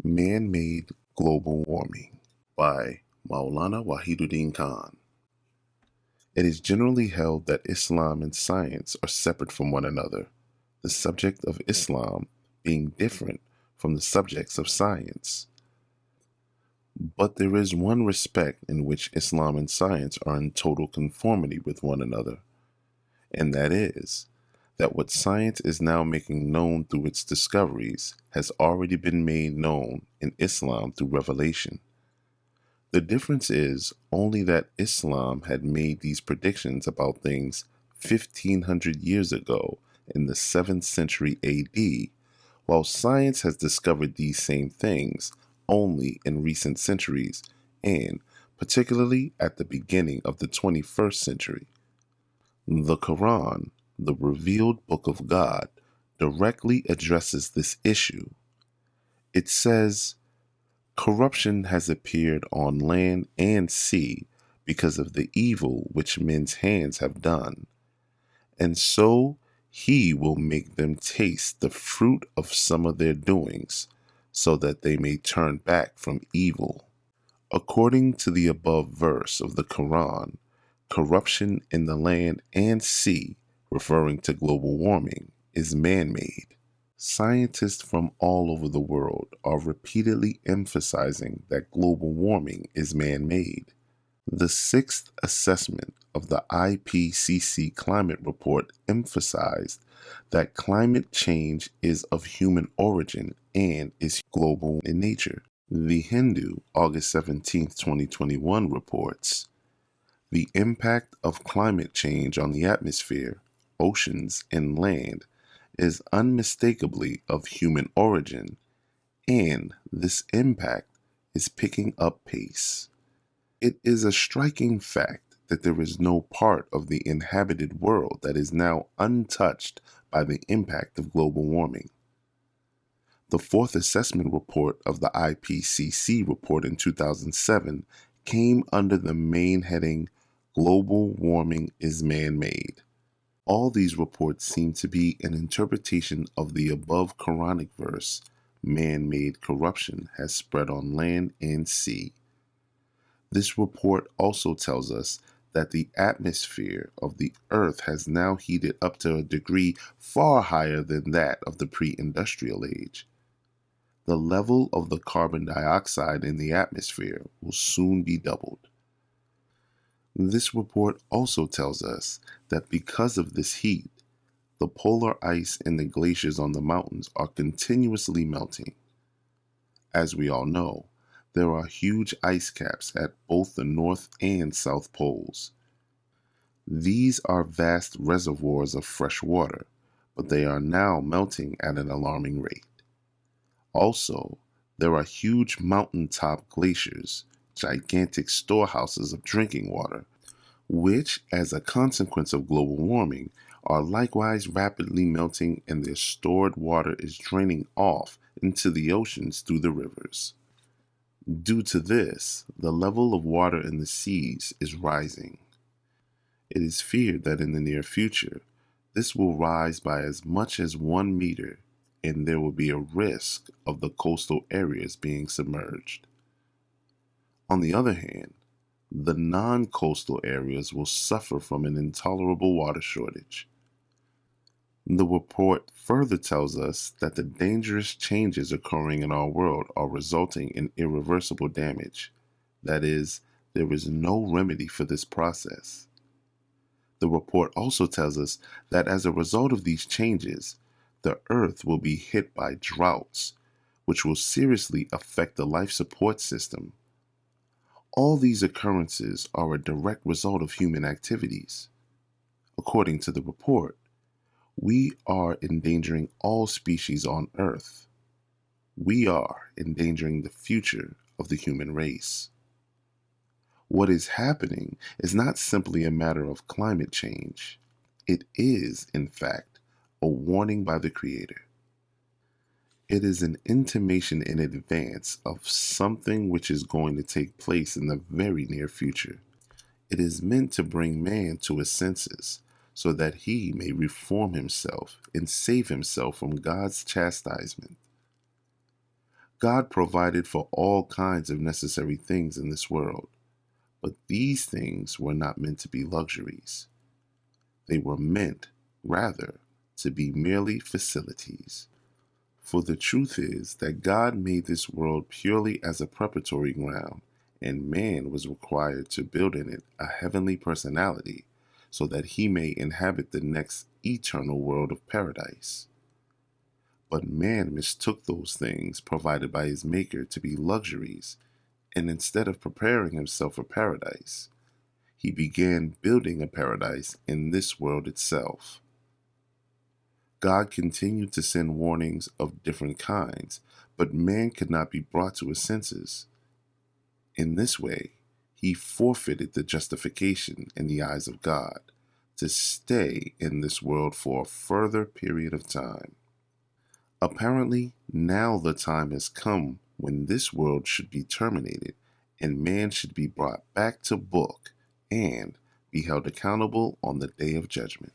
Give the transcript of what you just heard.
Man-Made Global Warming by Maulana Wahiduddin Khan. It is generally held that Islam and science are separate from one another, the subject of Islam being different from the subjects of science. But there is one respect in which Islam and science are in total conformity with one another, and that is that what science is now making known through its discoveries has already been made known in Islam through revelation. The difference is only that Islam had made these predictions about things 1500 years ago in the 7th century AD, while science has discovered these same things only in recent centuries and particularly at the beginning of the 21st century. The Quran, the revealed book of God, directly addresses this issue. It says, "Corruption has appeared on land and sea because of the evil which men's hands have done, and so he will make them taste the fruit of some of their doings, so that they may turn back from evil." According to the above verse of the Quran, corruption in the land and sea, referring to global warming, is man-made. Scientists from all over the world are repeatedly emphasizing that global warming is man-made. The sixth assessment of the IPCC climate report emphasized that climate change is of human origin and is global in nature. The Hindu, August 17, 2021 reports, "The impact of climate change on the atmosphere, oceans, and land is unmistakably of human origin, and this impact is picking up pace. It is a striking fact that there is no part of the inhabited world that is now untouched by the impact of global warming." The fourth assessment report of the IPCC report in 2007 came under the main heading, "Global Warming is Man-Made." All these reports seem to be an interpretation of the above Quranic verse, "Man-made corruption has spread on land and sea." This report also tells us that the atmosphere of the earth has now heated up to a degree far higher than that of the pre-industrial age. The level of the carbon dioxide in the atmosphere will soon be doubled. This report also tells us that because of this heat, the polar ice and the glaciers on the mountains are continuously melting. As we all know, there are huge ice caps at both the North and South Poles. These are vast reservoirs of fresh water, but they are now melting at an alarming rate. Also, there are huge mountaintop glaciers, gigantic storehouses of drinking water, which, as a consequence of global warming, are likewise rapidly melting, and their stored water is draining off into the oceans through the rivers. Due to this, the level of water in the seas is rising. It is feared that in the near future, this will rise by as much as 1 meter, and there will be a risk of the coastal areas being submerged. On the other hand, the non-coastal areas will suffer from an intolerable water shortage. The report further tells us that the dangerous changes occurring in our world are resulting in irreversible damage. That is, there is no remedy for this process. The report also tells us that as a result of these changes, the earth will be hit by droughts, which will seriously affect the life support system. All these occurrences are a direct result of human activities. According to the report, we are endangering all species on Earth. We are endangering the future of the human race. What is happening is not simply a matter of climate change. It is, in fact, a warning by the Creator. It is an intimation in advance of something which is going to take place in the very near future. It is meant to bring man to his senses, so that he may reform himself and save himself from God's chastisement. God provided for all kinds of necessary things in this world, but these things were not meant to be luxuries. They were meant, rather, to be merely facilities. For the truth is that God made this world purely as a preparatory ground, and man was required to build in it a heavenly personality so that he may inhabit the next eternal world of paradise. But man mistook those things provided by his Maker to be luxuries, and instead of preparing himself for paradise, he began building a paradise in this world itself. God continued to send warnings of different kinds, but man could not be brought to his senses. In this way, he forfeited the justification in the eyes of God to stay in this world for a further period of time. Apparently, now the time has come when this world should be terminated and man should be brought back to book and be held accountable on the day of judgment.